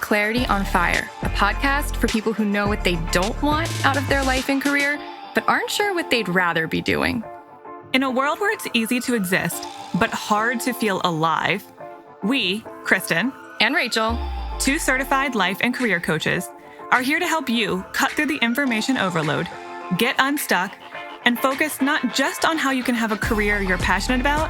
Clarity on Fire, a podcast for people who know what they don't want out of their life and career, but aren't sure what they'd rather be doing. In a world where it's easy to exist, but hard to feel alive, we, Kristen and Rachel, two certified life and career coaches, are here to help you cut through the information overload, get unstuck, and focus not just on how you can have a career you're passionate about,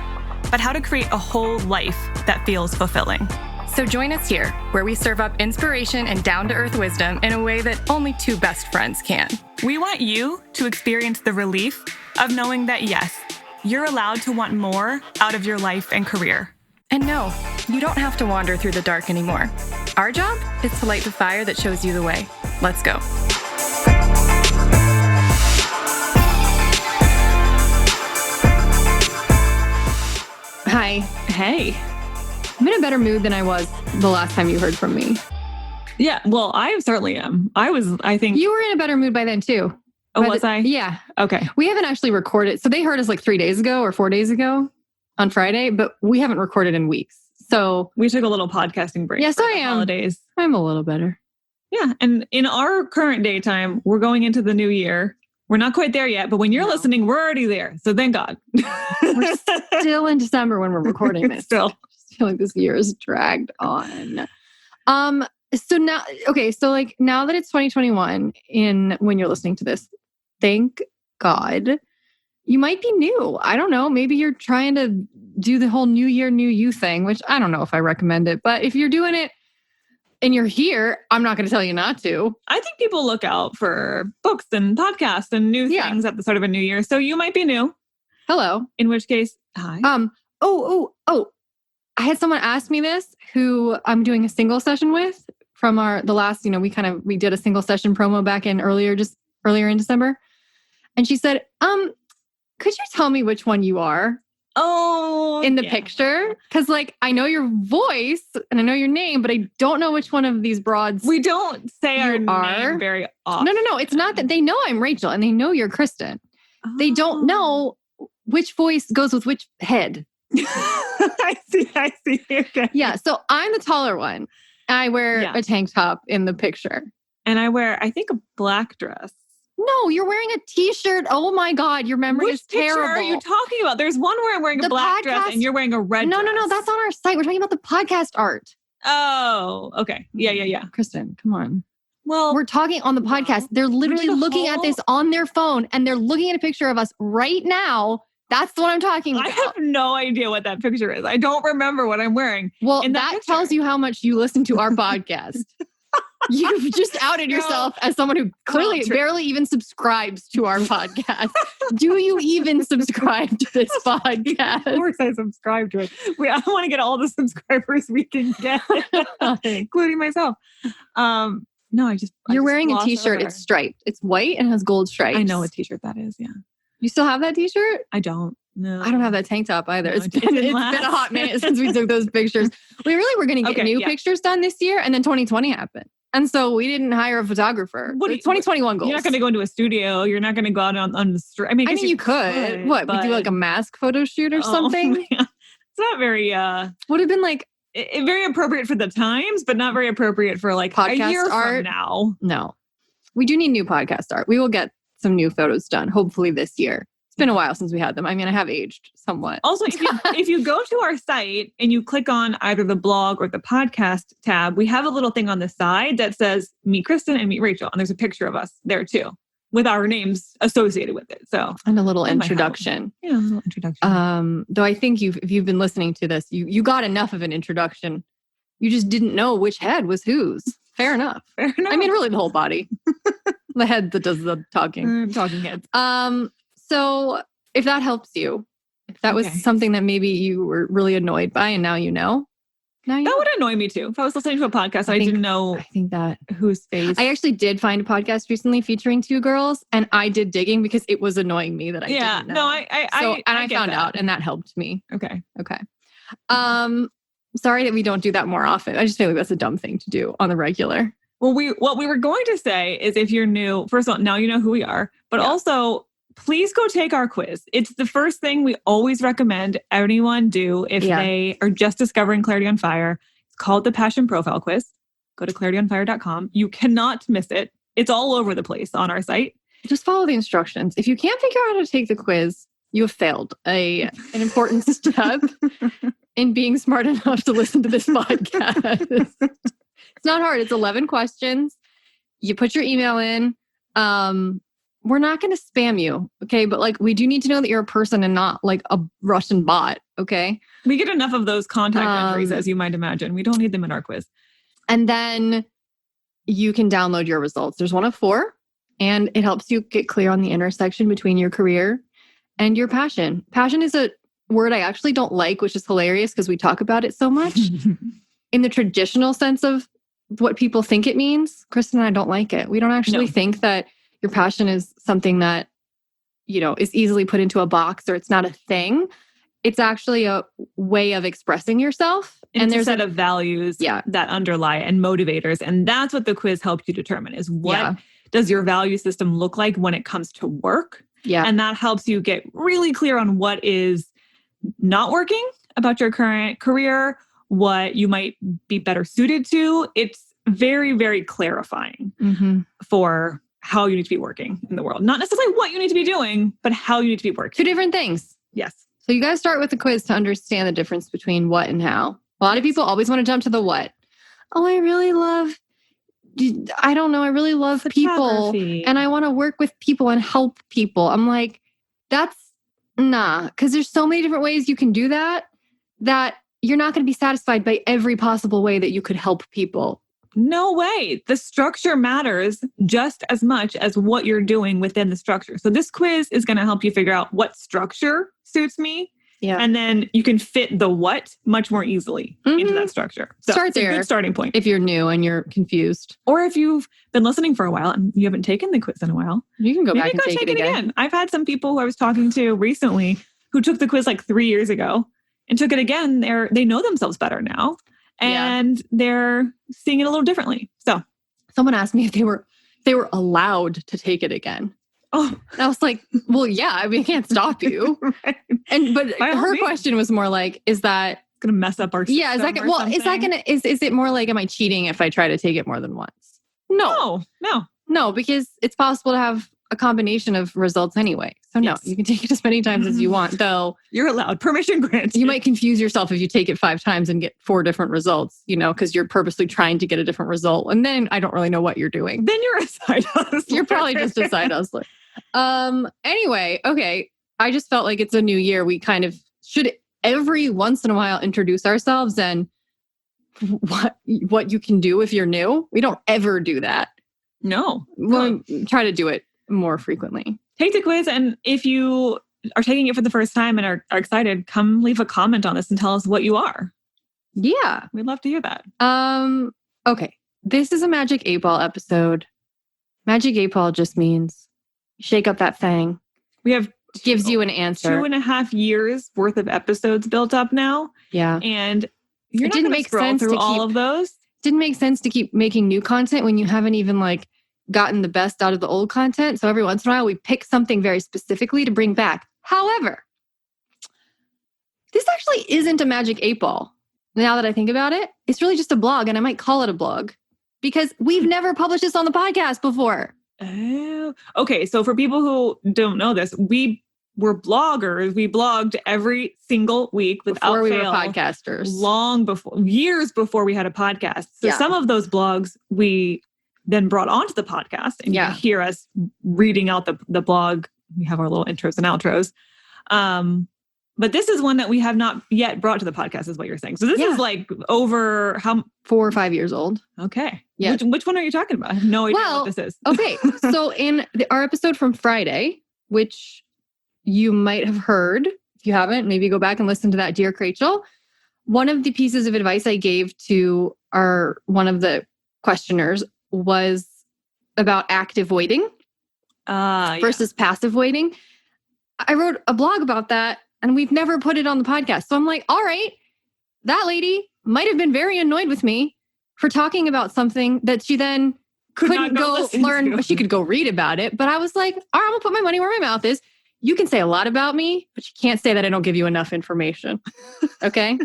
but how to create a whole life that feels fulfilling. So join us here, where we serve up inspiration and down-to-earth wisdom in a way that only two best friends can. We want you to experience the relief of knowing that, yes, you're allowed to want more out of your life and career. And no, you don't have to wander through the dark anymore. Our job is to light the fire that shows you the way. Let's go. Hi. Hey. I'm in a better mood than I was the last time you heard from me. Yeah, well, I certainly am. I think... You were in a better mood by then too. Oh, was I? Yeah. Okay. We haven't actually recorded. So they heard us like 3 days ago or 4 days ago on Friday, but we haven't recorded in weeks. So we took a little podcasting break. Yes, for I the am. Holidays. I'm a little better. Yeah. And in our current daytime, we're going into the new year. We're not quite there yet, but when you're listening, we're already there. So thank God. We're still in December when we're recording this. Still. I feel like this year is dragged on. So now, okay, so like now that it's 2021 when you're listening to this, thank God, you might be new. I don't know. Maybe you're trying to do the whole new year, new you thing, which I don't know if I recommend it, but if you're doing it and you're here, I'm not going to tell you not to. I think people look out for books and podcasts and new things at the start of a new year. So you might be new. Hello. In which case, hi. Oh. I had someone ask me this who I'm doing a single session with from the last, we did a single session promo back in earlier in December. And she said, could you tell me which one you are? Oh, in the picture? Because I know your voice and I know your name, but I don't know which one of these broads. We don't say our name very often. No. It's not that they know I'm Rachel and they know you're Kristen. Oh. They don't know which voice goes with which head. I see. Okay. Yeah. So I'm the taller one. I wear a tank top in the picture. And I wear, I think, a black dress. No, you're wearing a t-shirt. Oh my God. Your memory is terrible. Which picture are you talking about? There's one where I'm wearing a black dress and you're wearing a red dress. No. That's on our site. We're talking about the podcast art. Oh, okay. Yeah. Kristen, come on. Well, we're talking on the podcast. They're literally looking at this on their phone and they're looking at a picture of us right now. That's what I'm talking about. I have no idea what that picture is. I don't remember what I'm wearing. Well, that tells you how much you listen to our podcast. You've just outed yourself as someone who clearly barely even subscribes to our podcast. Do you even subscribe to this podcast? Of course I subscribe to it. I want to get all the subscribers we can get, including myself. No, You're wearing a t-shirt. It's striped. It's white and has gold stripes. I know what t-shirt that is, yeah. You still have that t-shirt? I don't. No. I don't have that tank top either. It's been a hot minute since we took those pictures. We really were going to get new pictures done this year, and then 2020 happened. And so we didn't hire a photographer. What 2021 goals? You're not going to go into a studio. You're not going to go out on the street. I mean, you could. What? We do like a mask photo shoot or something? Yeah. It's not very... would have been very appropriate for the times, but not very appropriate for podcast a year art from now. No. We do need new podcast art. We will get some new photos done, hopefully this year. It's been a while since we had them. I mean, I have aged somewhat. Also, if you go to our site and you click on either the blog or the podcast tab, we have a little thing on the side that says Meet Kristen and Meet Rachel. And there's a picture of us there too, with our names associated with it. So, and a little introduction. Yeah, a little introduction. Though I think if you've been listening to this, you got enough of an introduction. You just didn't know which head was whose. Fair enough. I mean, really the whole body. The head that does the talking. Talking heads. So if that helps you, if that was something that maybe you were really annoyed by and now you know. That would annoy me too. If I was listening to a podcast, I didn't know whose face. I actually did find a podcast recently featuring two girls and I did digging because it was annoying me that I didn't know. No, I found out and that helped me. Okay. Sorry that we don't do that more often. I just feel like that's a dumb thing to do on the regular. Well, what we were going to say is if you're new, first of all, now you know who we are, but also please go take our quiz. It's the first thing we always recommend anyone do if they are just discovering Clarity on Fire. It's called the Passion Profile Quiz. go to clarityonfire.com. You cannot miss it. It's all over the place on our site. Just follow the instructions. If you can't figure out how to take the quiz, you have failed an important step in being smart enough to listen to this podcast. It's not hard. It's 11 questions. You put your email in. We're not going to spam you, okay? But like, we do need to know that you're a person and not like a Russian bot, okay? We get enough of those contact entries, as you might imagine. We don't need them in our quiz. And then you can download your results. There's one of 4, and it helps you get clear on the intersection between your career and your passion. Passion is a word I actually don't like, which is hilarious because we talk about it so much. In the traditional sense of what people think it means, Kristen and I don't like it. We don't actually think that your passion is something that, you know, is easily put into a box or it's not a thing. It's actually a way of expressing yourself. And there's a set of values that underlie and motivators. And that's what the quiz helps you determine is what does your value system look like when it comes to work? Yeah. And that helps you get really clear on what is not working about your current career, what you might be better suited to. It's very, very clarifying for how you need to be working in the world. Not necessarily what you need to be doing, but how you need to be working. 2 different things. Yes. So you guys start with the quiz to understand the difference between what and how. A lot of people always want to jump to the what. Oh, I really love people and I want to work with people and help people. I'm like, that's because there's so many different ways you can do that you're not going to be satisfied by every possible way that you could help people. No way. The structure matters just as much as what you're doing within the structure. So this quiz is going to help you figure out what structure suits me. Yeah. And then you can fit the what much more easily into that structure. So start there. It's a good starting point. If you're new and you're confused. Or if you've been listening for a while and you haven't taken the quiz in a while, you can go back and take it again. I've had some people who I was talking to recently who took the quiz like 3 years ago and took it again. They know themselves better now. And they're seeing it a little differently. So someone asked me if they were allowed to take it again. Oh, I was like, well, yeah, I mean, I can't stop you. Right. But her question was more like, is that going to mess up our system? Yeah. Is it more like, am I cheating if I try to take it more than once? No, because it's possible to have a combination of results anyway. So no, you can take it as many times as you want, though. You're allowed. Permission granted. You might confuse yourself if you take it 5 times and get 4 different results, you know, because you're purposely trying to get a different result. And then I don't really know what you're doing. Then you're a side hustler. You're probably just a side hustler. Anyway, okay. I just felt like it's a new year. We kind of should every once in a while introduce ourselves and what you can do if you're new. We don't ever do that. No. We'll try to do it more frequently. Take the quiz, and if you are taking it for the first time and are excited, come leave a comment on this and tell us what you are. Yeah. We'd love to hear that. Okay. This is a Magic 8 Ball episode. Magic 8 Ball just means shake up that thing. We have gives you an answer. 2.5 years worth of episodes built up now. Yeah. And you're it didn't make sense through all of those. Didn't make sense to keep making new content when you haven't even gotten the best out of the old content. So every once in a while, we pick something very specifically to bring back. However, this actually isn't a Magic 8 Ball. Now that I think about it, it's really just a blog, and I might call it a blog because we've never published this on the podcast before. Oh, okay. So for people who don't know this, we were bloggers. We blogged every single week without fail. Before we were podcasters. Long before, years before we had a podcast. So some of those blogs we then brought onto the podcast, and you can hear us reading out the blog. We have our little intros and outros. But this is one that we have not yet brought to the podcast, is what you're saying. So this is over how 4 or 5 years old. Okay. Yeah. Which one are you talking about? I have no idea what this is. Okay. So in our episode from Friday, which you might have heard, if you haven't, maybe go back and listen to that, Dear Rachel. One of the pieces of advice I gave to one of the questioners was about active waiting versus passive waiting. I wrote a blog about that, and we've never put it on the podcast. So I'm like, all right, that lady might have been very annoyed with me for talking about something that she then couldn't go learn. She could go read about it. But I was like, all right, I'm going to put my money where my mouth is. you can say a lot about me, but you can't say that I don't give you enough information. Okay?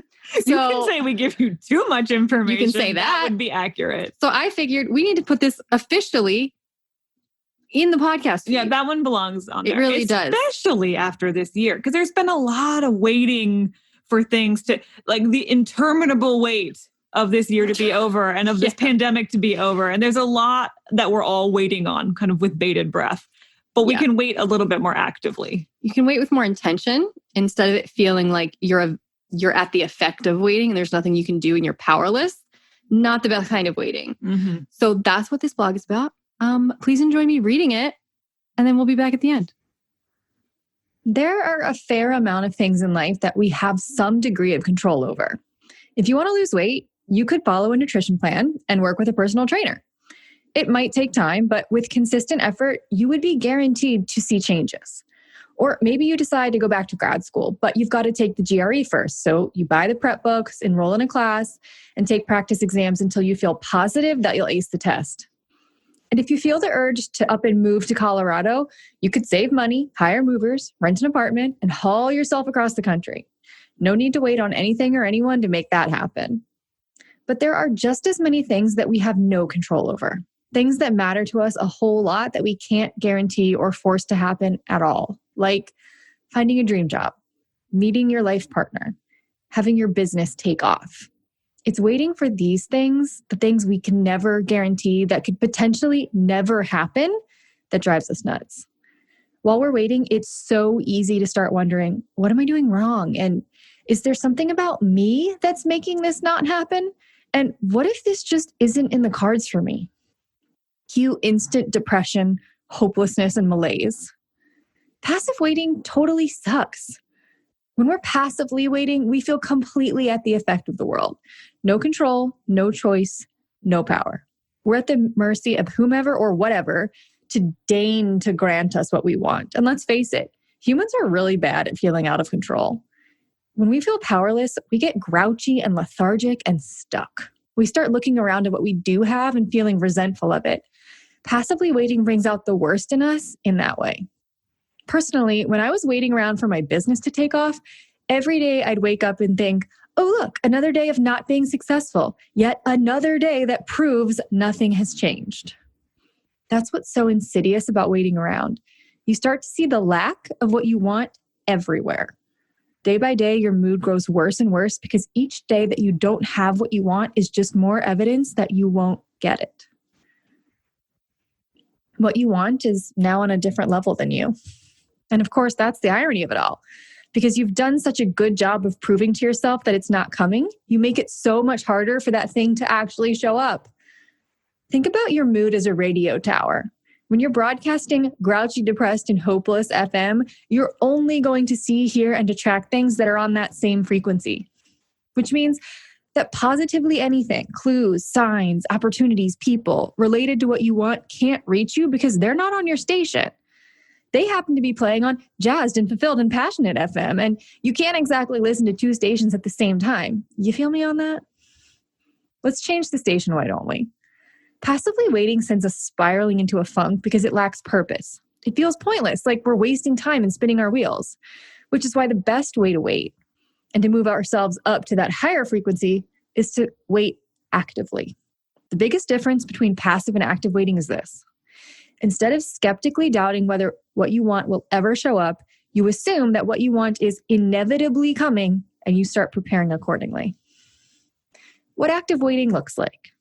You can say we give you too much information. You can say that. That would be accurate. So I figured we need to put this officially in the podcast feed. Yeah, that one belongs on there. It really does. Especially after this year, because there's been a lot of waiting for things to, like the interminable wait of this year to be over and of this pandemic to be over. And there's a lot that we're all waiting on kind of with bated breath. But we can wait a little bit more actively. You can wait with more intention instead of it feeling like you're at the effect of waiting and there's nothing you can do and you're powerless. Not the best kind of waiting. Mm-hmm. So that's what this blog is about. Please enjoy me reading it, and then we'll be back at the end. There are a fair amount of things in life that we have some degree of control over. If you want to lose weight, you could follow a nutrition plan and work with a personal trainer. It might take time, but with consistent effort, you would be guaranteed to see changes. Or maybe you decide to go back to grad school, but you've got to take the GRE first. So you buy the prep books, enroll in a class, and take practice exams until you feel positive that you'll ace the test. And if you feel the urge to up and move to Colorado, you could save money, hire movers, rent an apartment, and haul yourself across the country. No need to wait on anything or anyone to make that happen. But there are just as many things that we have no control over. Things that matter to us a whole lot that we can't guarantee or force to happen at all. Like finding a dream job, meeting your life partner, having your business take off. It's waiting for these things, the things we can never guarantee that could potentially never happen, that drives us nuts. While we're waiting, it's so easy to start wondering, what am I doing wrong? And is there something about me that's making this not happen? And what if this just isn't in the cards for me? Cue instant depression, hopelessness, and malaise. Passive waiting totally sucks. When we're passively waiting, we feel completely at the effect of the world. No control, no choice, no power. We're at the mercy of whomever or whatever to deign to grant us what we want. And let's face it, humans are really bad at feeling out of control. When we feel powerless, we get grouchy and lethargic and stuck. We start looking around at what we do have and feeling resentful of it. Passively waiting brings out the worst in us in that way. Personally, when I was waiting around for my business to take off, every day I'd wake up and think, oh, look, another day of not being successful, yet another day that proves nothing has changed. That's what's so insidious about waiting around. You start to see the lack of what you want everywhere. Day by day, your mood grows worse and worse because each day that you don't have what you want is just more evidence that you won't get it. What you want is now on a different level than you. And of course, that's the irony of it all. Because you've done such a good job of proving to yourself that it's not coming, you make it so much harder for that thing to actually show up. Think about your mood as a radio tower. When you're broadcasting grouchy, depressed, and hopeless FM, you're only going to see, hear, and attract things that are on that same frequency. Which means that positively anything, clues, signs, opportunities, people related to what you want can't reach you because they're not on your station. They happen to be playing on jazzed and fulfilled and passionate FM, and you can't exactly listen to two stations at the same time. You feel me on that? Let's change the station, why don't we? Passively waiting sends us spiraling into a funk because it lacks purpose. It feels pointless, like we're wasting time and spinning our wheels, which is why the best way to wait and to move ourselves up to that higher frequency is to wait actively. The biggest difference between passive and active waiting is this. Instead of skeptically doubting whether what you want will ever show up, you assume that what you want is inevitably coming and you start preparing accordingly. What active waiting looks like.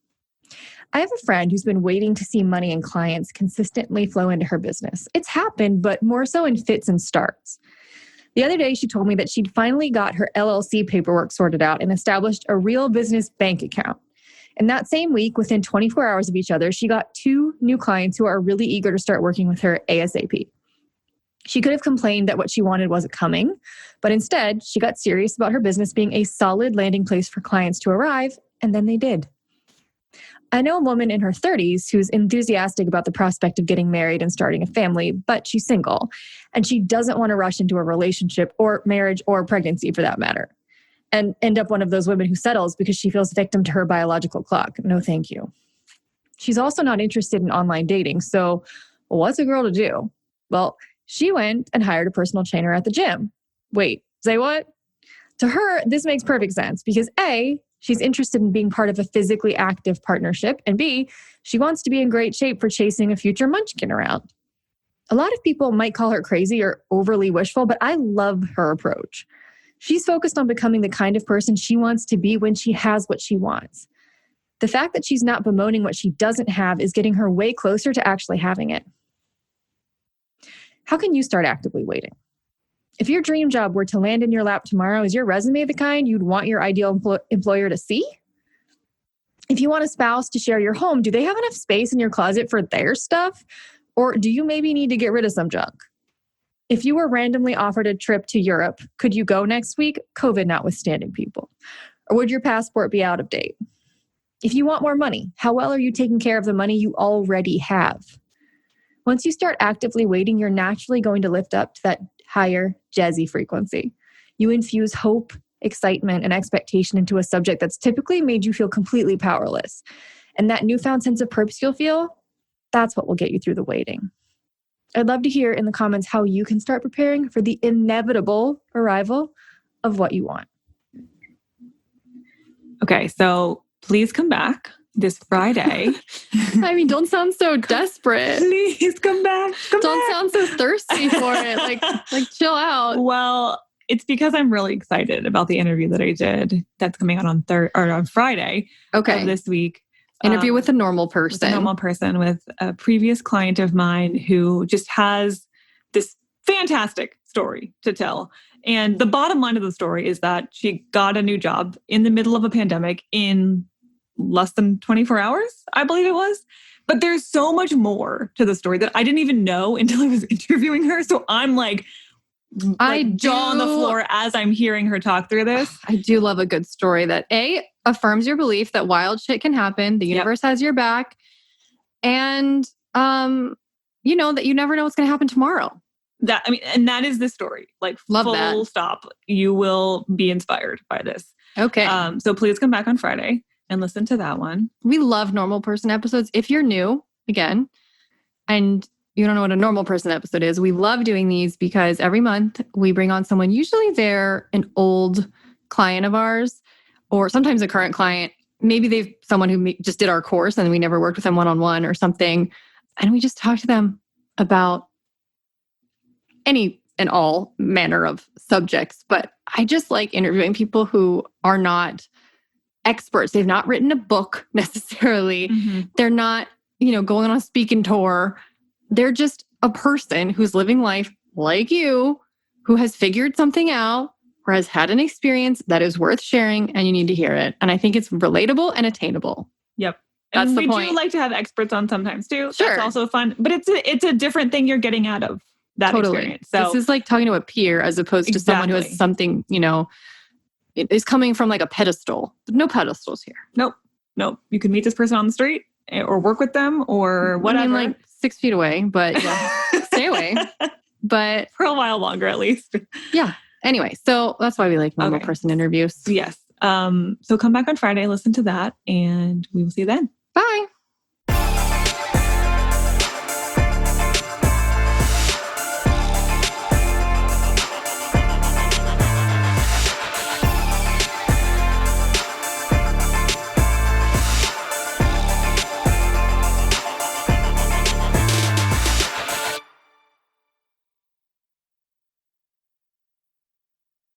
I have a friend who's been waiting to see money and clients consistently flow into her business. It's happened, but more so in fits and starts. The other day, she told me that she'd finally got her LLC paperwork sorted out and established a real business bank account. And that same week, within 24 hours of each other, she got 2 new clients who are really eager to start working with her ASAP. She could have complained that what she wanted wasn't coming, but instead, she got serious about her business being a solid landing place for clients to arrive, and then they did. I know a woman in her 30s who's enthusiastic about the prospect of getting married and starting a family, but she's single, and she doesn't want to rush into a relationship or marriage or pregnancy for that matter, and end up one of those women who settles because she feels victim to her biological clock. No, thank you. She's also not interested in online dating, so what's a girl to do? Well, She went and hired a personal trainer at the gym. Wait, say what? To her, this makes perfect sense because A, she's interested in being part of a physically active partnership, and B, she wants to be in great shape for chasing a future munchkin around. A lot of people might call her crazy or overly wishful, but I love her approach. She's focused on becoming the kind of person she wants to be when she has what she wants. The fact that she's not bemoaning what she doesn't have is getting her way closer to actually having it. How can you start actively waiting? If your dream job were to land in your lap tomorrow, is your resume the kind you'd want your ideal employer to see? If you want a spouse to share your home, do they have enough space in your closet for their stuff? Or do you maybe need to get rid of some junk? If you were randomly offered a trip to Europe, could you go next week, COVID notwithstanding, people? Or would your passport be out of date? If you want more money, how well are you taking care of the money you already have? Once you start actively waiting, you're naturally going to lift up to that higher jazzy frequency. You infuse hope, excitement, and expectation into a subject that's typically made you feel completely powerless. And that newfound sense of purpose you'll feel, that's what will get you through the waiting. I'd love to hear in the comments how you can start preparing for the inevitable arrival of what you want. Okay, so please come back this Friday. I mean, don't sound so desperate. Please come back. Don't sound so thirsty for it. Like chill out. Well, it's because I'm really excited about the interview that I did that's coming out on Friday of this week. Interview with a normal person. With a previous client of mine who just has this fantastic story to tell. And the bottom line of the story is that she got a new job in the middle of a pandemic in less than 24 hours, I believe it was. But there's so much more to the story that I didn't even know until I was interviewing her. So I'm like jaw on the floor as I'm hearing her talk through this. I do love a good story that A, affirms your belief that wild shit can happen. The universe has your back. And, you know, that you never know what's going to happen tomorrow. And that is the story. Like, love full that. Stop. You will be inspired by this. Okay. So please come back on Friday and listen to that one. We love normal person episodes. If you're new, again, and you don't know what a normal person episode is, we love doing these because every month we bring on someone, usually they're an old client of ours, or sometimes a current client. Maybe they've someone who just did our course and we never worked with them one-on-one or something. And we just talk to them about any and all manner of subjects. But I just like interviewing people who are not experts. They've not written a book necessarily. Mm-hmm. They're not, going on a speaking tour. They're just a person who's living life like you, who has figured something out, or has had an experience that is worth sharing, and you need to hear it. And I think it's relatable and attainable. Yep. That's and the point. We do like to have experts on sometimes too. Sure. That's also fun. But it's a different thing you're getting out of that experience. So this is like talking to a peer as opposed to someone who has something, it is coming from like a pedestal. No pedestals here. Nope. You can meet this person on the street or work with them or whatever. I mean, like 6 feet away, but stay away. But for a while longer, at least. Yeah. Anyway, so that's why we like normal person interviews. Yes. So come back on Friday, listen to that, and we will see you then. Bye.